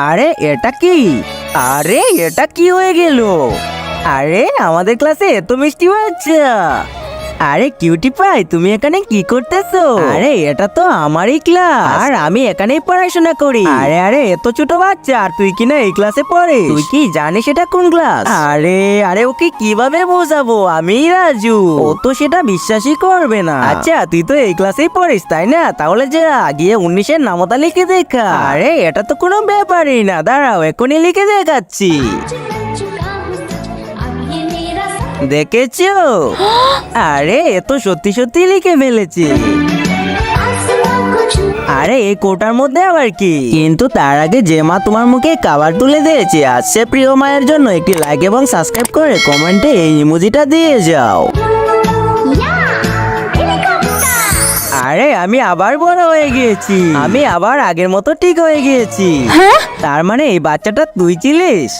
আরে এটা কি? আরে এটা কি হয়ে গেল? আরে আমাদের ক্লাসে এত মিষ্টি বাচ্চা। আরে কিউটি পাই, তুমি এখানে কি করতেছো? আরে এটা তো আমারই ক্লাস, আর আমি এখানেই পড়াশোনা করি। আরে আরে এত ছোট বাচ্চা, আর তুই কি না এই ক্লাসে পড়িস? তুই কি জানিস এটা কোন ক্লাস? আরে আরে ওকে কিভাবে বোঝাবো? আমি রাজু, ও তো সেটা বিশ্বাসই করবে না। আচ্ছা তুই তো এই ক্লাসেই পড়িস তাই না? তাহলে যা গিয়ে 19-এর নামতা লিখে দেখা। আরে এটা তো কোনো ব্যাপারই না, দাঁড়াও এখনই লিখে দেখাচ্ছি। দেখেছো? আরে এ তো সত্যি সত্যি লিখে ফেলেছি। আরে এই কোটার মধ্যে আবার কি? কিন্তু তার আগে যে মা তোমার মুখে খাবার তুলে দিয়েছে, আজ সে প্রিয় মায়ের জন্য একটি লাইক এবং সাবস্ক্রাইব করে কমেন্টে এই ইমোজিটা দিয়ে যাও। আরে আমি আবার বড় হয়ে গিয়েছি, আমি আবার আগের মতো ঠিক হয়ে গিয়েছি। তার মানে এই বাচ্চাটা তুই ছিলিস?